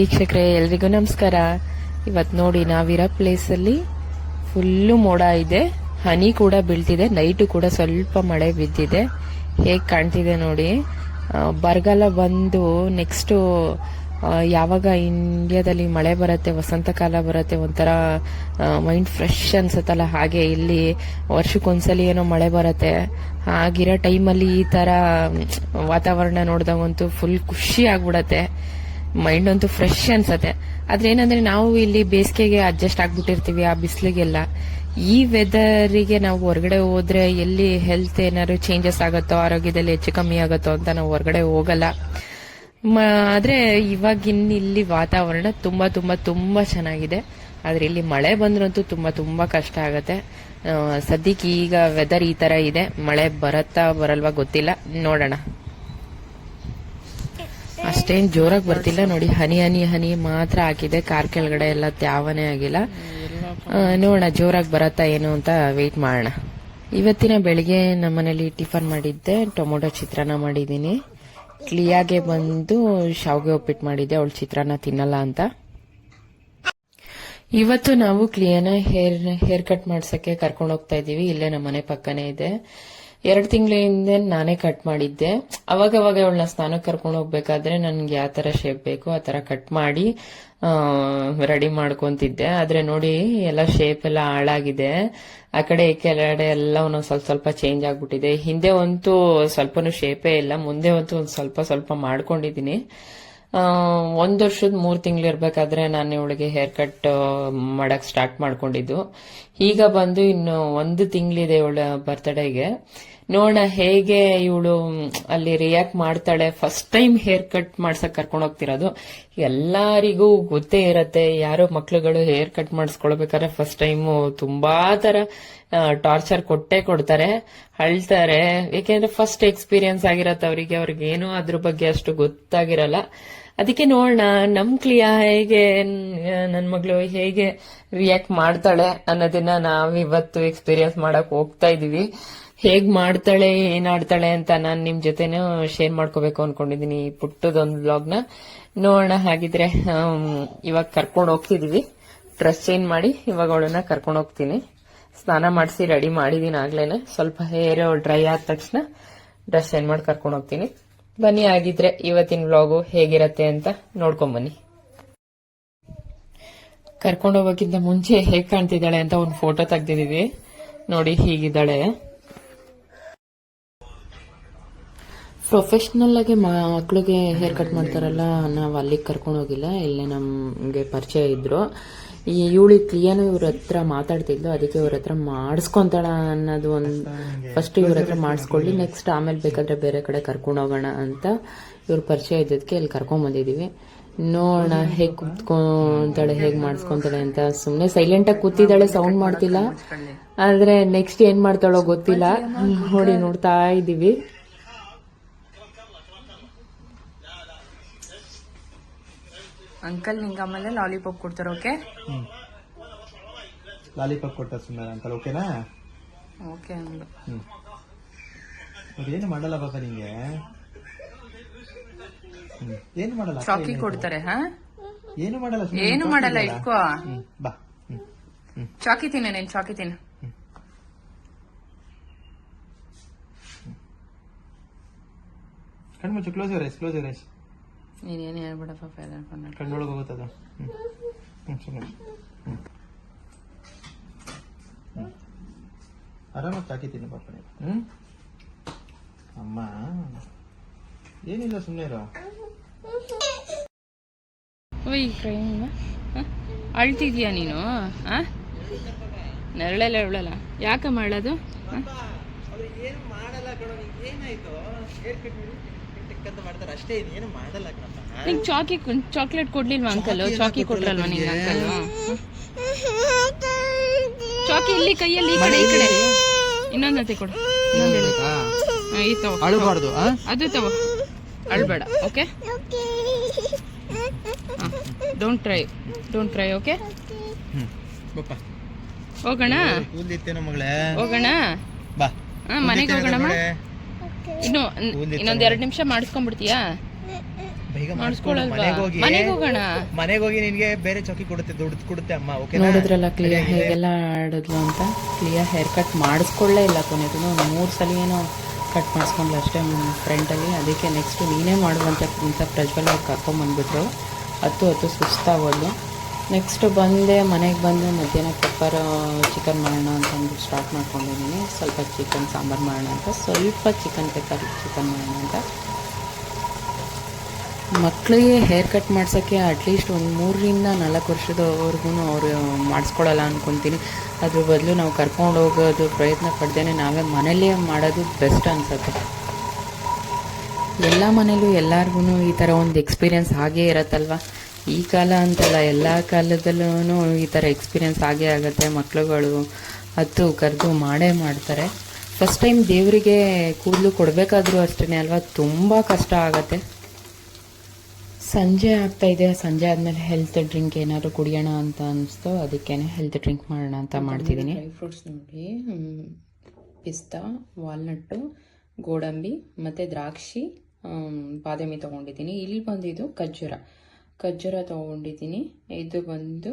ವೀಕ್ಷಕರೇ, ಎಲ್ರಿಗೂ ನಮಸ್ಕಾರ. ಇವತ್ತು ನೋಡಿ ನಾವಿರೋ ಪ್ಲೇಸಲ್ಲಿ ಫುಲ್ಲು ಮೋಡ ಇದೆ, ಹನಿ ಕೂಡ ಬೀಳ್ತಿದೆ, ನೈಟು ಕೂಡ ಸ್ವಲ್ಪ ಮಳೆ ಬಿದ್ದಿದೆ. ಹೇಗೆ ಕಾಣ್ತಿದೆ ನೋಡಿ. ಬರಗಾಲ ಬಂದು ನೆಕ್ಸ್ಟು ಯಾವಾಗ ಇಂಡಿಯಾದಲ್ಲಿ ಮಳೆ ಬರುತ್ತೆ, ವಸಂತ ಕಾಲ ಬರುತ್ತೆ, ಒಂಥರ ಮೈಂಡ್ ಫ್ರೆಶ್ ಅನ್ಸುತ್ತಲ್ಲ, ಹಾಗೆ ಇಲ್ಲಿ ವರ್ಷಕ್ಕೊಂದ್ಸಲಿ ಏನೋ ಮಳೆ ಬರುತ್ತೆ. ಆಗಿರೋ ಟೈಮಲ್ಲಿ ಈ ಥರ ವಾತಾವರಣ ನೋಡಿದಾಗಂತೂ ಫುಲ್ ಖುಷಿ ಆಗ್ಬಿಡತ್ತೆ, ಮೈಂಡ್ ಅಂತೂ ಫ್ರೆಶ್ ಅನ್ಸತ್ತೆ. ಆದ್ರೆ ಏನಂದ್ರೆ ನಾವು ಇಲ್ಲಿ ಬೇಸಿಗೆಗೆ ಅಡ್ಜಸ್ಟ್ ಆಗ್ಬಿಟ್ಟಿರ್ತೀವಿ, ಆ ಬಿಸಿಲಿಗೆಲ್ಲ. ಈ ವೆದರಿಗೆ ನಾವು ಹೊರಗಡೆ ಹೋದ್ರೆ ಎಲ್ಲಿ ಹೆಲ್ತ್ ಏನಾದ್ರು ಚೇಂಜಸ್ ಆಗುತ್ತೋ, ಆರೋಗ್ಯದಲ್ಲಿ ಹೆಚ್ಚು ಕಮ್ಮಿ ಆಗುತ್ತೋ ಅಂತ ನಾವು ಹೊರಗಡೆ ಹೋಗಲ್ಲ. ಆದ್ರೆ ಇವಾಗಿನ ಇಲ್ಲಿ ವಾತಾವರಣ ತುಂಬಾ ತುಂಬಾ ತುಂಬಾ ಚೆನ್ನಾಗಿದೆ. ಆದ್ರೆ ಇಲ್ಲಿ ಮಳೆ ಬಂದ್ರಂತೂ ತುಂಬಾ ತುಂಬಾ ಕಷ್ಟ ಆಗತ್ತೆ. ಸದ್ಯಕ್ಕೆ ಈಗ ವೆದರ್ ಈ ತರ ಇದೆ, ಮಳೆ ಬರತ್ತಾ ಬರಲ್ವಾ ಗೊತ್ತಿಲ್ಲ, ನೋಡೋಣ. ಅಷ್ಟೇನ್ ಜೋರಾಗಿ ಬರ್ತಿಲ್ಲ ನೋಡಿ, ಹನಿ ಹನಿ ಹನಿ ಮಾತ್ರ ಹಾಕಿದೆ. ಕಾರ್ ಕೆಳಗಡೆ ಎಲ್ಲ ತ್ಯಾವನೇ ಆಗಿಲ್ಲ. ನೋಡೋಣ ಜೋರಾಗಿ ಬರತ್ತಾ ಏನು ಅಂತ ವೇಟ್ ಮಾಡೋಣ. ಇವತ್ತಿನ ಬೆಳಿಗ್ಗೆ ನಮ್ಮನೇಲಿ ಟಿಫನ್ ಮಾಡಿದ್ದೆ, ಟೊಮೊಟೊ ಚಿತ್ರಾನ್ನ ಮಾಡಿದೀನಿ. ಕ್ಲಿಯಾಗೆ ಬಂದು ಶಾವ್ಗೆ ಉಪ್ಪಿಟ್ಟು ಮಾಡಿದ್ದೆ, ಅವಳು ಚಿತ್ರಾನ್ನ ತಿನ್ನಲ್ಲ ಅಂತ. ಇವತ್ತು ನಾವು ಕ್ಲಿಯಾನ ಹೇರ್ ಕಟ್ ಮಾಡ್ಸಕ್ಕೆ ಕರ್ಕೊಂಡು ಹೋಗ್ತಾ ಇದೀವಿ. ಇಲ್ಲೇ ನಮ್ಮ ಮನೆ ಪಕ್ಕನೇ ಇದೆ. 2 ತಿಂಗಳ ಹಿಂದೆ ನಾನೇ ಕಟ್ ಮಾಡಿದ್ದೆ. ಅವಾಗ ಅವಳನ್ನ ಸ್ನಾನಕ್ಕೆ ಕರ್ಕೊಂಡು ಹೋಗ್ಬೇಕಾದ್ರೆ ನನ್ಗೆ ಯಾವ ತರ ಶೇಪ್ ಬೇಕು ಆ ತರ ಕಟ್ ಮಾಡಿ ರೆಡಿ ಮಾಡ್ಕೊಂತಿದ್ದೆ. ಆದ್ರೆ ನೋಡಿ ಎಲ್ಲ ಶೇಪ್ ಎಲ್ಲ ಹಾಳಾಗಿದೆ. ಆ ಕಡೆ ಈ ಕೆಳಗಡೆ ಎಲ್ಲ ಒಂದೊಂದ್ ಸ್ವಲ್ಪ ಚೇಂಜ್ ಆಗ್ಬಿಟ್ಟಿದೆ. ಹಿಂದೆ ಅಂತೂ ಸ್ವಲ್ಪನೂ ಶೇಪೇ ಇಲ್ಲ, ಮುಂದೆ ಅಂತೂ ಒಂದ್ ಸ್ವಲ್ಪ ಮಾಡ್ಕೊಂಡಿದೀನಿ. 1 ವರ್ಷದ 3 ತಿಂಗಳು ಇರ್ಬೇಕಾದ್ರೆ ನಾನು ಇವಳಿಗೆ ಹೇರ್ ಕಟ್ ಮಾಡಕ್ ಸ್ಟಾರ್ಟ್ ಮಾಡ್ಕೊಂಡಿದ್ದು. ಈಗ ಬಂದು ಇನ್ನು 1 ತಿಂಗಳಿದೆ ಇವಳ ಬರ್ತ್ಡೇಗೆ. ನೋಡೋಣ ಹೇಗೆ ಇವಳು ಅಲ್ಲಿ ರಿಯಾಕ್ಟ್ ಮಾಡ್ತಾಳೆ. ಫಸ್ಟ್ ಟೈಮ್ ಹೇರ್ ಕಟ್ ಮಾಡ್ಸಕ್ ಕರ್ಕೊಂಡು ಹೋಗ್ತಿರೋದು. ಎಲ್ಲರಿಗೂ ಗೊತ್ತೇ ಇರತ್ತೆ, ಯಾರೋ ಮಕ್ಳುಗಳು ಹೇರ್ ಕಟ್ ಮಾಡಿಸ್ಕೊಳ್ಬೇಕಾದ್ರೆ ಫಸ್ಟ್ ಟೈಮ್ ತುಂಬಾ ತರ ಟಾರ್ಚರ್ ಕೊಡ್ತಾರೆ, ಅಳ್ತಾರೆ. ಯಾಕೆಂದ್ರೆ ಫಸ್ಟ್ ಎಕ್ಸ್ಪೀರಿಯನ್ಸ್ ಆಗಿರತ್ತೆ ಅವ್ರಿಗೆ ಏನೋ ಅದ್ರ ಬಗ್ಗೆ ಅಷ್ಟು ಗೊತ್ತಾಗಿರಲ್ಲ. ಅದಕ್ಕೆ ನೋಡೋಣ ನಮ್ ಕ್ಲಿಯಾ ಹೇಗೆ, ನನ್ ಮಗಳು ಹೇಗೆ ರಿಯಾಕ್ಟ್ ಮಾಡ್ತಾಳೆ ಅನ್ನೋದನ್ನ ನಾವಿವತ್ತು ಎಕ್ಸ್ಪೀರಿಯನ್ಸ್ ಮಾಡಕ್ ಹೋಗ್ತಾ ಇದೀವಿ. ಹೇಗ್ ಮಾಡ್ತಾಳೆ, ಏನಾಡ್ತಾಳೆ ಅಂತ ನಾನ್ ನಿಮ್ ಜೊತೆನೂ ಶೇರ್ ಮಾಡ್ಕೋಬೇಕು ಅನ್ಕೊಂಡಿದೀನಿ ಈ ಪುಟ್ಟದೊಂದು ವ್ಲಾಗ್ನ. ನೋಡೋಣ. ಹಾಗಿದ್ರೆ ಇವಾಗ ಕರ್ಕೊಂಡು ಹೋಗ್ತಿದೀವಿ. ಡ್ರೆಸ್ ಚೇಂಜ್ ಮಾಡಿ ಇವಾಗ ಅವಳನ್ನ ಕರ್ಕೊಂಡು ಹೋಗ್ತೀನಿ. ಸ್ನಾನ ಮಾಡಿಸಿ ರೆಡಿ ಮಾಡಿದೀನಿ ಆಗ್ಲೇನೆ. ಸ್ವಲ್ಪ ಹೇರ್ ಡ್ರೈ ಆದ ತಕ್ಷಣ ಡ್ರೆಸ್ ಚೇಂಜ್ ಮಾಡಿ ಕರ್ಕೊಂಡು ಹೋಗ್ತೀನಿ. ಬನ್ನಿ ಆಗಿದ್ರೆ ಇವತ್ತಿನ ವ್ಲಾಗು ಹೇಗಿರತ್ತೆ ಅಂತ ನೋಡ್ಕೊಂಡ್ ಬನ್ನಿ. ಕರ್ಕೊಂಡು ಹೋಗೋಕ್ಕಿಂತ ಮುಂಚೆ ಹೇಗ್ ಕಾಣ್ತಿದ್ದಾಳೆ ಅಂತ ಒಂದು ಫೋಟೋ ತೆಗ್ದಿದೀವಿ ನೋಡಿ. ಹೀಗಿದ್ದಾಳೆ. ಪ್ರೊಫೆಷನಲ್ ಆಗಿ ಮಕ್ಳಿಗೆ ಹೇರ್ ಕಟ್ ಮಾಡ್ತಾರಲ್ಲ, ನಾವು ಅಲ್ಲಿಗೆ ಕರ್ಕೊಂಡು ಹೋಗಿಲ್ಲ. ಇಲ್ಲೇ ನಮ್ಗೆ ಪರಿಚಯ ಇದ್ರು. ಇವಳಿ ಕ್ಲಿಯಾನು ಇವ್ರ ಹತ್ರ ಮಾತಾಡ್ತಿದ್ಲು, ಅದಕ್ಕೆ ಇವ್ರ ಹತ್ರ ಮಾಡಿಸ್ಕೊಂತಾಳ ಅನ್ನೋದು ಒಂದು. ಫಸ್ಟ್ ಇವ್ರ ಹತ್ರ ಮಾಡಿಸ್ಕೊಳ್ಳಿ, ನೆಕ್ಸ್ಟ್ ಆಮೇಲೆ ಬೇಕಾದ್ರೆ ಬೇರೆ ಕಡೆ ಕರ್ಕೊಂಡು ಹೋಗೋಣ ಅಂತ ಇವ್ರ ಪರಿಚಯ ಇದ್ದದಕ್ಕೆ ಇಲ್ಲಿ ಕರ್ಕೊಂಡ್ ಬಂದಿದೀವಿ. ನೋಡೋಣ ಹೇಗ್ ಕುತ್ಕೊಂತಾಳೆ, ಹೇಗ್ ಮಾಡಿಸ್ಕೊಂತಾಳೆ ಅಂತ. ಸುಮ್ನೆ ಸೈಲೆಂಟ್ ಆಗಿ ಕೂತಿದ್ದಾಳೆ, ಸೌಂಡ್ ಮಾಡ್ತಿಲ್ಲ. ಆದ್ರೆ ನೆಕ್ಸ್ಟ್ ಏನ್ ಮಾಡ್ತಾಳೋ ಗೊತ್ತಿಲ್ಲ. ನೋಡಿ ನೋಡ್ತಾ ಇದೀವಿ. ಅಂಕಲ್ ನಿಂಗೆ ಆಮೇಲೆ ಲಾಲಿಪಾಪ್ ಕೊಡ್ತಾರೆ. ಓಕೆ, ಲಾಲಿಪಾಪ್ ಕೊಟ್ಟ ಸುಮ್ಮನೆ ಅಂಕಲ್. ಓಕೆನಾ? ಓಕೆ ಅಂದು. ಏನು ಮಾಡಲ್ಲ ಬಾಬಾ ನಿಂಗೆ, ಏನು ಮಾಡಲ್ಲ. ಚಾಕಿ ಕೊಡ್ತಾರೆ. ಹಾ, ಏನು ಮಾಡಲ್ಲ, ಏನು ಮಾಡಲ್ಲ. ಇಟ್ಕೋ, ಬಾ. ಚಾಕಿ ತಿನ್ನ, ನೀನ್ ಚಾಕಿ ತಿನ್ನ. ಕಣ್ಮುಚ್ಚು, ಕ್ಲೋಸ್ ಯುವರ್ ಐಸ್. ನೀನೇನು ಹೇಳ್ಬಿಡಪ್ಪ, ಕಣ್ಣೊಳಗೆ ಹೋಗುತ್ತದ. ಆರಾಮಾಗಿ ತಾಕಿತೀನಿ ಪಾಪ. ಅಮ್ಮ ಏನಿಲ್ಲ, ಸುಮ್ಮನೆ ಇರೋ. ಅಳ್ತಿದ್ಯಾ ನೀನು? ನೆರಳೆಲ್ಲ ಉಳಲ್ಲ. ಯಾಕಮ್ಮ ಅಳೋದು? ಏನು ಮಾಡಲ್ಲ ಕಣೋ. ಏನಾಯ್ತು? ಮಾಡ್ತಾರೆ ಅಷ್ಟೇ, ಏನು ಮಾಡಲ್ಲ ಕಣಪ್ಪ. ನಿಂಗೆ ಚಾಕ್ಲೇಟ್ ಕೊಡ್ಲಿಲ್ವಾ ಅಂಕಲ್? ಚಾಕಿ ಕೊಡ್ರಲ್ವಾ ನಿಂಗೆ ಅಂಕಲ್? ಚಾಕಿ ಇಲ್ಲಿ ಕೈಯಲ್ಲಿ, ಈ ಕಡೆ ಇನ್ನೊಂದತೆ ಕೊಡು. ಅಳಬಾರ್ದು, ಅದು ತಗೋ, ಅಳ್ಬೇಡ. Okay, don't try. ಓಕೆ, ಹೋಗೋಣ. ಹೋಗೋಣ, ಬಾ. ಮನೆಗೆ ಹೋಗೋಣ. ಇನ್ನೊಂದ್ 2 ನಿಮಿಷ ಮಾಡಿಸ್ಕೊಂಡ್ಬಿಡ್ತೀಯಾ? ಬೇಗ ಮಾಡಿಸ್ಕೊಳಲ್ವಾ? ಮನೆಗೆ ಹೋಗಿ ಮನೆಗೆ ಹೋಗೋಣ. ಮನೆಗೆ ಹೋಗಿ ನಿನ್ಗೆ ಬೇರೆ ಚೌಕಿ ಕೊಡುತ್ತೆ, ದುಡ್ಡು ಕೊಡುತ್ತೆ ಅಮ್ಮ. ಓಕೆನಾ? ನೋಡಿದ್ರಲ್ಲ ಕ್ಲಿಯಾ ಹೇಗೆಲ್ಲ ಆಡಿದ್ಲು ಅಂತ. ಕ್ಲಿಯಾ ಹೇರ್ ಕಟ್ ಮಾಡಿಸ್ಕೊಳ್ಳೇ ಇಲ್ಲ ಕೊನೆಗೂ. ಒಂದು 3 ಸಲ ಏನೋ ಕಟ್ ಮಾಡಿಸ್ಕೊಂಡ್ಲು ಅಷ್ಟೇ ಫ್ರೆಂಡಲ್ಲಿ. ಅದಕ್ಕೆ ನೆಕ್ಸ್ಟು ನೀನೇ ಮಾಡುವಂತ ಪ್ರಜ್ವಲ್ ಅವ್ರು ಕರ್ಕೊಂಬಂದ್ಬಿಟ್ರು. ಹತ್ತು ಸುಸ್ತಾಗೋದು. ನೆಕ್ಸ್ಟ್ ಬಂದೆ, ಮನೆಗೆ ಬಂದು ಮಧ್ಯಾಹ್ನ ಪೆಪ್ಪರ್ ಚಿಕನ್ ಮಾಡೋಣ ಅಂತ ಅಂದ್ಬಿಟ್ಟು ಸ್ಟಾರ್ಟ್ ಮಾಡ್ಕೊಂಡಿದ್ದೀನಿ. ಸ್ವಲ್ಪ ಚಿಕನ್ ಸಾಂಬಾರು ಮಾಡೋಣ ಅಂತ, ಸ್ವಲ್ಪ ಪೆಪ್ಪರ್ ಚಿಕನ್ ಮಾಡೋಣ ಅಂತ. ಮಕ್ಕಳಿಗೆ ಹೇರ್ ಕಟ್ ಮಾಡ್ಸೋಕ್ಕೆ ಅಟ್ಲೀಸ್ಟ್ ಒಂದು 3 ರಿಂದ 4 ವರ್ಷದವರೆಗೂ ಅವರು ಮಾಡಿಸ್ಕೊಳ್ಳಲ್ಲ ಅಂದ್ಕೊತೀನಿ. ಅದ್ರ ಬದಲು ನಾವು ಕರ್ಕೊಂಡು ಹೋಗೋದು ಪ್ರಯತ್ನ ಪಡ್ದೇನೆ ನಾವೇ ಮನೇಲೇ ಮಾಡೋದು ಬೆಸ್ಟ್ ಅನ್ಸುತ್ತೆ. ಎಲ್ಲ ಮನೇಲೂ ಎಲ್ಲರಿಗೂ ಈ ಥರ ಒಂದು ಎಕ್ಸ್ಪೀರಿಯೆನ್ಸ್ ಹಾಗೇ ಇರತ್ತಲ್ವ. ಈ ಕಾಲ ಅಂತಲ್ಲ, ಎಲ್ಲ ಕಾಲದಲ್ಲೂ ಈ ಥರ ಎಕ್ಸ್ಪೀರಿಯೆನ್ಸ್ ಆಗೇ ಆಗುತ್ತೆ. ಮಕ್ಳುಗಳು ಹತ್ತು ಕರೆದು ಮಾಡೇ ಮಾಡ್ತಾರೆ. ಫಸ್ಟ್ ಟೈಮ್ ದೇವರಿಗೆ ಕೂದಲು ಕೊಡಬೇಕಾದ್ರೂ ಅಷ್ಟೇ ಅಲ್ವಾ, ತುಂಬ ಕಷ್ಟ ಆಗುತ್ತೆ. ಸಂಜೆ ಆಗ್ತಾಯಿದೆ. ಸಂಜೆ ಆದಮೇಲೆ ಹೆಲ್ತ್ ಡ್ರಿಂಕ್ ಏನಾದರೂ ಕುಡಿಯೋಣ ಅಂತ ಅನಿಸ್ತು. ಅದಕ್ಕೇ ಹೆಲ್ತ್ ಡ್ರಿಂಕ್ ಮಾಡೋಣ ಅಂತ ಮಾಡ್ತಿದ್ದೀನಿ. ಡ್ರೈ ಫ್ರೂಟ್ಸ್ ನೋಡಿ, ಪಿಸ್ತಾ, ವಾಲ್ನಟ್ಟು, ಗೋಡಂಬಿ ಮತ್ತು ದ್ರಾಕ್ಷಿ, ಬಾದಾಮಿ ತೊಗೊಂಡಿದ್ದೀನಿ. ಇಲ್ಲಿ ಬಂದಿದ್ದು ಖರ್ಜೂರ ತೊಗೊಂಡಿದ್ದೀನಿ. ಇದು ಬಂದು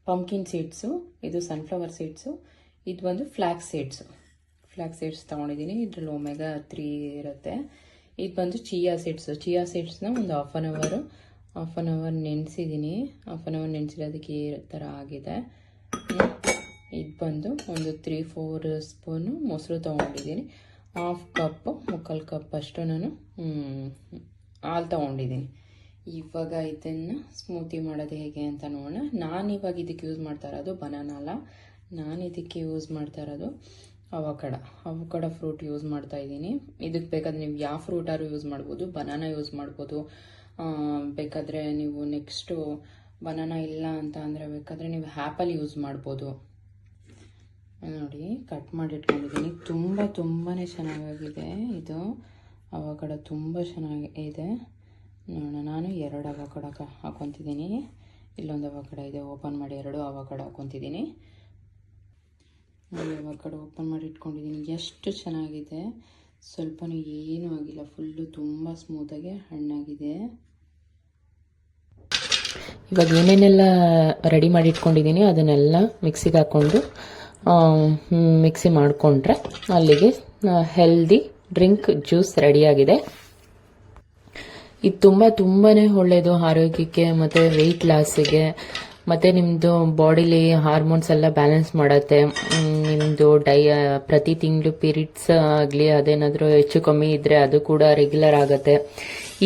ಪಂಪ್ಕಿನ್ ಸೀಡ್ಸು, ಇದು ಸನ್ಫ್ಲವರ್ ಸೀಡ್ಸು, ಇದು ಬಂದು ಫ್ಲ್ಯಾಕ್ಸ್ ಸೀಡ್ಸ್ ತೊಗೊಂಡಿದ್ದೀನಿ. ಇದರಲ್ಲಿ ಒಮೆಗಾ 3 ಇರುತ್ತೆ. ಇದು ಬಂದು ಚಿಯಾ ಸೀಡ್ಸ್ನ ಒಂದು ಹಾಫ್ ಆನ್ ಅವರ್ ನೆನೆಸಿದ್ದೀನಿ. ಹಾಫ್ ಆನ್ ಅವರ್ ನೆನೆಸಿರೋದಕ್ಕೆ ಈ ಥರ ಆಗಿದೆ. ಇದು ಬಂದು ಒಂದು 3-4 ಸ್ಪೂನು ಮೊಸರು ತೊಗೊಂಡಿದ್ದೀನಿ. ಮುಕ್ಕಾಲು ಕಪ್ ಅಷ್ಟು ನಾನು ಹಾಲು ತೊಗೊಂಡಿದ್ದೀನಿ. ಇವಾಗ ಇದನ್ನು ಸ್ಮೂತಿ ಮಾಡೋದು ಹೇಗೆ ಅಂತ ನೋಡೋಣ. ನಾನಿವಾಗ ಇದಕ್ಕೆ ಯೂಸ್ ಮಾಡ್ತಾ ಇರೋದು ಬನಾನಾ ಅಲ್ಲ, ನಾನು ಇದಕ್ಕೆ ಯೂಸ್ ಮಾಡ್ತಾ ಇರೋದು ಅವಕಾಡೋ ಫ್ರೂಟ್ ಯೂಸ್ ಮಾಡ್ತಾ ಇದ್ದೀನಿ. ಇದಕ್ಕೆ ಬೇಕಾದರೆ ನೀವು ಯಾವ ಫ್ರೂಟಾರು ಯೂಸ್ ಮಾಡ್ಬೋದು. ಬನಾನಾ ಯೂಸ್ ಮಾಡ್ಬೋದು. ಬೇಕಾದರೆ ನೀವು ನೆಕ್ಸ್ಟು ಬನಾನಾ ಇಲ್ಲ ಅಂತ ಅಂದರೆ ಬೇಕಾದರೆ ನೀವು ಆ್ಯಪಲ್ ಯೂಸ್ ಮಾಡ್ಬೋದು. ನೋಡಿ, ಕಟ್ ಮಾಡಿ ಇಟ್ಕೊಂಡಿದ್ದೀನಿ. ತುಂಬಾ ಚೆನ್ನಾಗಿದೆ ಇದು. ಅವಕಾಡೋ ತುಂಬ ಚೆನ್ನಾಗಿದೆ. ನೋಡೋಣ, ನಾನು 2 ಅವಕಾಡೋ ಹಾಕೊತಿದ್ದೀನಿ. ಇಲ್ಲೊಂದು ಅವಕಾಡೋ ಇದೆ, ಓಪನ್ ಮಾಡಿ 2 ಅವಕಾಡೋ ಹಾಕೊತಿದ್ದೀನಿ. ನೋಡಿ, ಅವಕಾಡೋ ಓಪನ್ ಮಾಡಿ ಇಟ್ಕೊಂಡಿದ್ದೀನಿ. ಎಷ್ಟು ಚೆನ್ನಾಗಿದೆ, ಸ್ವಲ್ಪನೂ ಏನೂ ಆಗಿಲ್ಲ, ಫುಲ್ಲು ತುಂಬ ಸ್ಮೂತಾಗಿ ಹಣ್ಣಾಗಿದೆ. ಇವಾಗ ಏನೇನೆಲ್ಲ ರೆಡಿ ಮಾಡಿ ಇಟ್ಕೊಂಡಿದ್ದೀನಿ ಅದನ್ನೆಲ್ಲ ಮಿಕ್ಸಿಗೆ ಹಾಕ್ಕೊಂಡು ಮಿಕ್ಸಿ ಮಾಡಿಕೊಂಡ್ರೆ ಅಲ್ಲಿಗೆ ಹೆಲ್ದಿ ಡ್ರಿಂಕ್ ಜ್ಯೂಸ್ ರೆಡಿಯಾಗಿದೆ. ಇದು ತುಂಬಾ ಒಳ್ಳೆಯದು ಆರೋಗ್ಯಕ್ಕೆ ಮತ್ತು ವೆಯ್ಟ್ ಲಾಸಿಗೆ, ಮತ್ತು ನಿಮ್ಮದು ಬಾಡಿಲಿ ಹಾರ್ಮೋನ್ಸ್ ಎಲ್ಲ ಬ್ಯಾಲೆನ್ಸ್ ಮಾಡುತ್ತೆ. ನಿಮ್ಮದು ಪ್ರತಿ ತಿಂಗಳು ಪೀರಿಯಡ್ಸ್ ಆಗಲಿ ಅದೇನಾದರೂ ಹೆಚ್ಚು ಕಮ್ಮಿ ಇದ್ದರೆ ಅದು ಕೂಡ ರೆಗ್ಯುಲರ್ ಆಗುತ್ತೆ.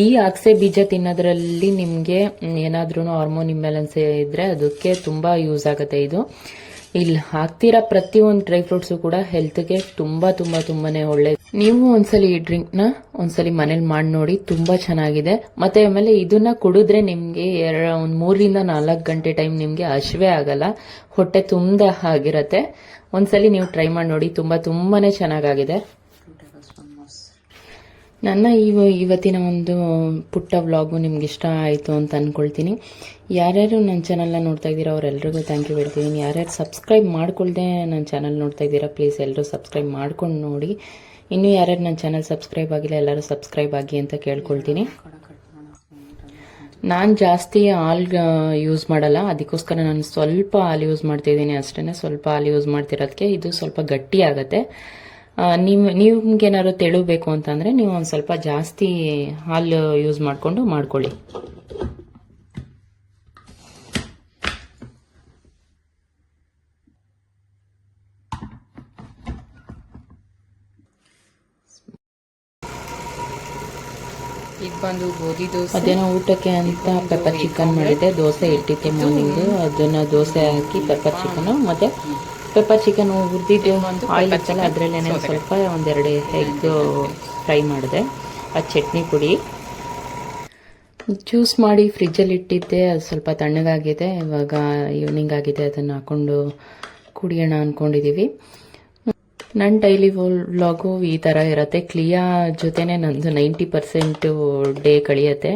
ಈ ಅಗಸೆ ಬೀಜ ತಿನ್ನೋದ್ರಲ್ಲಿ ನಿಮಗೆ ಏನಾದ್ರೂ ಹಾರ್ಮೋನ್ ಇಂಬ್ಯಾಲೆನ್ಸ್ ಇದ್ದರೆ ಅದಕ್ಕೆ ತುಂಬ ಯೂಸ್ ಆಗುತ್ತೆ. ಇದು ಇಲ್ಲಿ ಹಾಕ್ತಿರೋ ಪ್ರತಿಯೊಂದು ಡ್ರೈ ಫ್ರೂಟ್ಸು ಕೂಡ ಹೆಲ್ತ್ಗೆ ತುಂಬಾನೇ ಒಳ್ಳೆಯದು. ನೀವು ಒಂದ್ಸಲಿ ಈ ಡ್ರಿಂಕ್ನ ಒಂದ್ಸಲಿ ಮನೇಲಿ ಮಾಡಿ ನೋಡಿ, ತುಂಬಾ ಚೆನ್ನಾಗಿದೆ. ಮತ್ತೆ ಆಮೇಲೆ ಇದನ್ನ ಕುಡಿದ್ರೆ ನಿಮ್ಗೆ 3 ರಿಂದ 4 ಗಂಟೆ ಟೈಮ್ ನಿಮ್ಗೆ ಹಸಿವೆ ಆಗಲ್ಲ, ಹೊಟ್ಟೆ ತುಂಬ ಆಗಿರತ್ತೆ. ಒಂದ್ಸಲಿ ನೀವು ಟ್ರೈ ಮಾಡಿ ನೋಡಿ, ತುಂಬಾನೇ ಚೆನ್ನಾಗಿದೆ. ನನ್ನ ಇವತ್ತಿನ ಒಂದು ಪುಟ್ಟ ವ್ಲಾಗು ನಿಮ್ಗೆ ಇಷ್ಟ ಆಯಿತು ಅಂತ ಅಂದ್ಕೊಳ್ತೀನಿ. ಯಾರ್ಯಾರು ನನ್ನ ಚಾನಲ್ನ ನೋಡ್ತಾ ಇದ್ದೀರಾ ಅವರೆಲ್ಲರಿಗೂ ಥ್ಯಾಂಕ್ ಯು ಹೇಳ್ತೀನಿ. ಯಾರ್ಯಾರು ಸಬ್ಸ್ಕ್ರೈಬ್ ಮಾಡ್ಕೊಳ್ದೆ ನನ್ನ ಚಾನಲ್ ನೋಡ್ತಾ ಇದ್ದೀರಾ, ಪ್ಲೀಸ್ ಎಲ್ಲರೂ ಸಬ್ಸ್ಕ್ರೈಬ್ ಮಾಡ್ಕೊಂಡು ನೋಡಿ. ಇನ್ನೂ ಯಾರ್ಯಾರು ನನ್ನ ಚಾನಲ್ ಸಬ್ಸ್ಕ್ರೈಬ್ ಆಗಿಲ್ಲ ಎಲ್ಲರೂ ಸಬ್ಸ್ಕ್ರೈಬ್ ಆಗಿ ಅಂತ ಕೇಳ್ಕೊಳ್ತೀನಿ. ನಾನು ಜಾಸ್ತಿ ಹಾಲು ಯೂಸ್ ಮಾಡಲ್ಲ, ಅದಕ್ಕೋಸ್ಕರ ನಾನು ಸ್ವಲ್ಪ ಹಾಲು ಯೂಸ್ ಮಾಡ್ತಿದ್ದೀನಿ ಅಷ್ಟೇ. ಸ್ವಲ್ಪ ಹಾಲು ಯೂಸ್ ಮಾಡ್ತಿರೋದಕ್ಕೆ ಇದು ಸ್ವಲ್ಪ ಗಟ್ಟಿ ಆಗುತ್ತೆ. ನಿಮ್ಗೇನಾದ್ರು ತೆಳುಬೇಕು ಅಂತಂದರೆ ನೀವು ಒಂದು ಸ್ವಲ್ಪ ಜಾಸ್ತಿ ಹಾಲು ಯೂಸ್ ಮಾಡಿಕೊಂಡು ಮಾಡ್ಕೊಳ್ಳಿ. ಇದು ಬಂದು ಗೋಧಿ ದೋಸೆ. ಮಧ್ಯಾಹ್ನ ಊಟಕ್ಕೆ ಅಂತ ಪೆಪ್ಪರ್ ಚಿಕನ್ ಮಾಡಿದ್ದೆ. ದೋಸೆ ಇಟ್ಟಿದ್ದೆ ಮಾರ್ನಿಂಗು, ಅದನ್ನು ದೋಸೆ ಹಾಕಿ ಪೆಪ್ಪರ್ ಚಿಕನು ಮತ್ತು ಪೆಪ್ಪರ್ ಚಿಕನ್ ಹುರಿದಿದ್ದು ಆಯಿಲ್ ಹಚ್ಚಲ್ಲ ಅದರಲ್ಲೇನೆ ಸ್ವಲ್ಪ 1-2 ಎಗ್ ಫ್ರೈ ಮಾಡಿದೆ. ಆ ಚಟ್ನಿ ಪುಡಿ ಜ್ಯೂಸ್ ಮಾಡಿ ಫ್ರಿಜ್ಜಲ್ಲಿ ಇಟ್ಟಿದ್ದೆ, ಅದು ಸ್ವಲ್ಪ ತಣ್ಣಗಾಗಿದೆ. ಇವಾಗ ಈವ್ನಿಂಗ್ ಆಗಿದೆ, ಅದನ್ನು ಹಾಕ್ಕೊಂಡು ಕುಡಿಯೋಣ ಅಂದ್ಕೊಂಡಿದ್ದೀವಿ. ನನ್ನ ಡೈಲಿ ವ್ಲಾಗು ಈ ಥರ ಇರುತ್ತೆ. ಕ್ಲಿಯಾ ಜೊತೆನೇ ನಂದು 90% ಡೇ ಕಳೆಯುತ್ತೆ.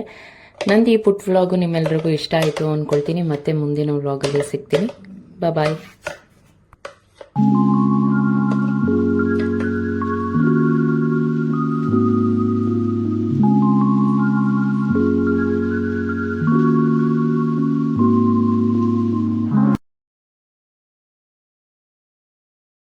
ನಂದು ಈ ಪುಟ್ ವ್ಲಾಗು ನಿಮ್ಮೆಲ್ರಿಗೂ ಇಷ್ಟ ಆಯಿತು ಅಂದ್ಕೊಳ್ತೀನಿ. ಮತ್ತೆ ಮುಂದಿನ ವ್ಲಾಗಲ್ಲಿ ಸಿಗ್ತೀನಿ. ಬಾಯ್.